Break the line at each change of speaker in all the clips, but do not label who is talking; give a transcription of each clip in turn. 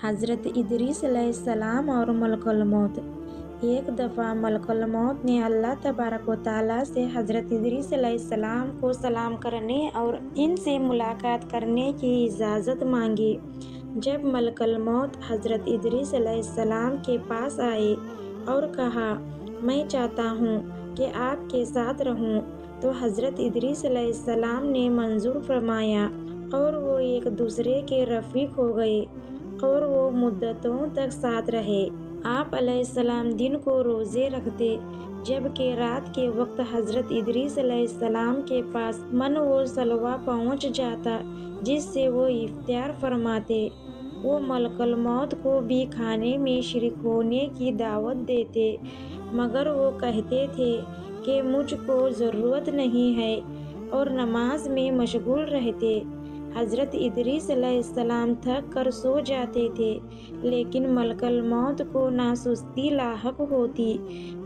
حضرت ادریس علیہ السلام اور ملکل موت۔ ایک دفعہ ملکل موت نے اللہ تبارک و تعالیٰ سے حضرت ادریس علیہ السلام کو سلام کرنے اور ان سے ملاقات کرنے کی اجازت مانگی۔ جب ملکل موت حضرت ادریس علیہ السلام کے پاس آئے اور کہا، میں چاہتا ہوں کہ آپ کے ساتھ رہوں، تو حضرت ادریس علیہ السلام نے منظور فرمایا اور وہ ایک دوسرے کے رفیق ہو گئے اور وہ مدتوں تک ساتھ رہے۔ آپ علیہ السلام دن کو روزے رکھتے، جبکہ رات کے وقت حضرت ادریس علیہ السلام کے پاس من و سلوہ پہنچ جاتا جس سے وہ افطار فرماتے۔ وہ ملکل موت کو بھی کھانے میں شریک ہونے کی دعوت دیتے، مگر وہ کہتے تھے کہ مجھ کو ضرورت نہیں ہے اور نماز میں مشغول رہتے۔ حضرت ادریس علیہ السلام تھک کر سو جاتے تھے، لیکن ملکل موت کو نہ سستی لاحق ہوتی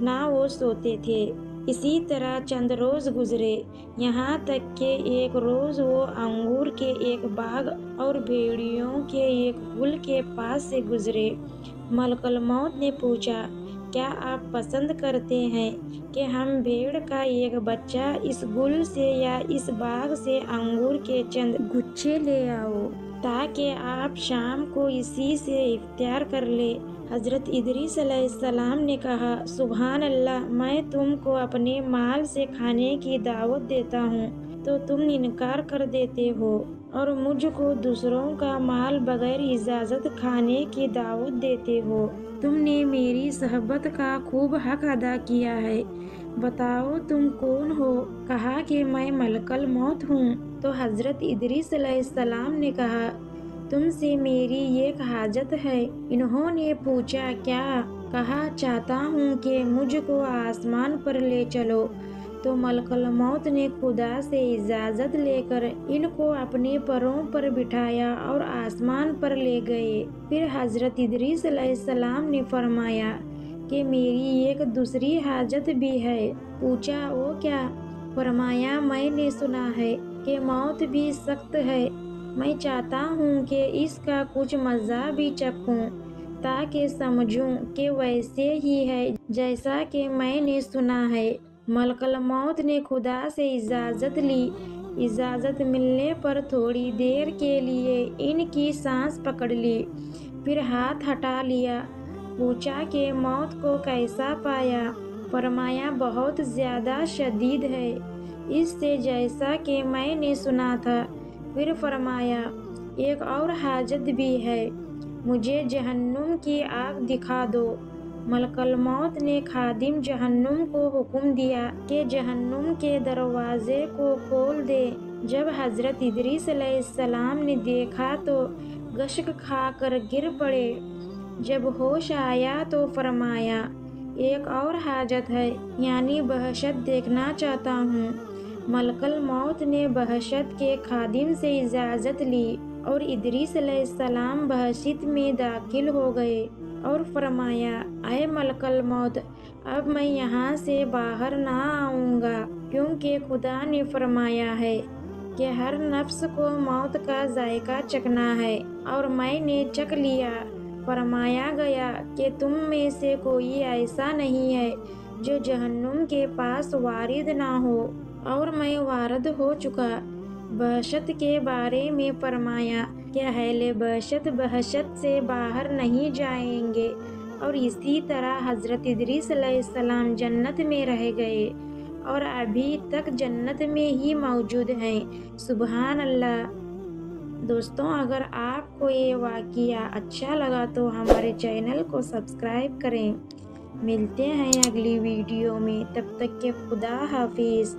نہ وہ سوتے تھے۔ اسی طرح چند روز گزرے، یہاں تک کہ ایک روز وہ انگور کے ایک باغ اور بھیڑیوں کے ایک گل کے پاس سے گزرے۔ ملکل موت نے پوچھا، کیا آپ پسند کرتے ہیں کہ ہم بھیڑ کا ایک بچہ اس گل سے یا اس باغ سے انگور کے چند گچھے لے آؤ تاکہ آپ شام کو اسی سے افطار کر لیں؟ حضرت ادریس علیہ السلام نے کہا، سبحان اللہ، میں تم کو اپنے مال سے کھانے کی دعوت دیتا ہوں تو تم انکار کر دیتے ہو، اور مجھ کو دوسروں کا مال بغیر اجازت کھانے کی دعوت دیتے ہو۔ تم نے میری صحبت کا خوب حق ادا کیا ہے۔ بتاؤ تم کون ہو؟ کہا کہ میں ملکل موت ہوں۔ تو حضرت ادریس علیہ السلام نے کہا، تم سے میری ایک حاجت ہے۔ انہوں نے پوچھا، کیا؟ کہا، چاہتا ہوں کہ مجھ کو آسمان پر لے چلو۔ تو ملکل موت نے خدا سے اجازت لے کر ان کو اپنے پروں پر بٹھایا اور آسمان پر لے گئے۔ پھر حضرت ادریس علیہ السلام نے فرمایا کہ میری ایک دوسری حاجت بھی ہے۔ پوچھا، وہ کیا؟ فرمایا، میں نے سنا ہے کہ موت بھی سخت ہے، میں چاہتا ہوں کہ اس کا کچھ مزہ بھی چکھوں تاکہ سمجھوں کہ ویسے ہی ہے جیسا کہ میں نے سنا ہے۔ ملکل موت نے خدا سے اجازت لی۔ اجازت ملنے پر تھوڑی دیر کے لیے ان کی سانس پکڑ لی، پھر ہاتھ ہٹا لیا۔ پوچھا کہ موت کو کیسا پایا؟ فرمایا، بہت زیادہ شدید ہے، اس سے جیسا کہ میں نے سنا تھا۔ پھر فرمایا، ایک اور حاجت بھی ہے، مجھے جہنم کی آگ دکھا دو۔ ملکل موت نے خادم جہنم کو حکم دیا کہ جہنم کے دروازے کو کھول دے۔ جب حضرت ادریس علیہ السلام نے دیکھا تو گشک کھا کر گر پڑے۔ جب ہوش آیا تو فرمایا، ایک اور حاجت ہے، یعنی بہشت دیکھنا چاہتا ہوں۔ ملکل موت نے بہشت کے خادم سے اجازت لی اور ادریس علیہ السلام بہشت میں داخل ہو گئے اور فرمایا، اے ملکل موت، اب میں یہاں سے باہر نہ آؤں گا، کیونکہ خدا نے فرمایا ہے کہ ہر نفس کو موت کا ذائقہ چکھنا ہے، اور میں نے چکھ لیا۔ فرمایا گیا کہ تم میں سے کوئی ایسا نہیں ہے جو جہنم کے پاس وارد نہ ہو، اور میں وارد ہو چکا۔ بہشت کے بارے میں فرمایا کہ اہل بہشت بہشت سے باہر نہیں جائیں گے، اور اسی طرح حضرت ادریس علیہ السلام جنت میں رہ گئے اور ابھی تک جنت میں ہی موجود ہیں۔ سبحان اللہ۔ دوستوں، اگر آپ کو یہ واقعہ اچھا لگا تو ہمارے چینل کو سبسکرائب کریں۔ ملتے ہیں اگلی ویڈیو میں، تب تک کہ خدا حافظ۔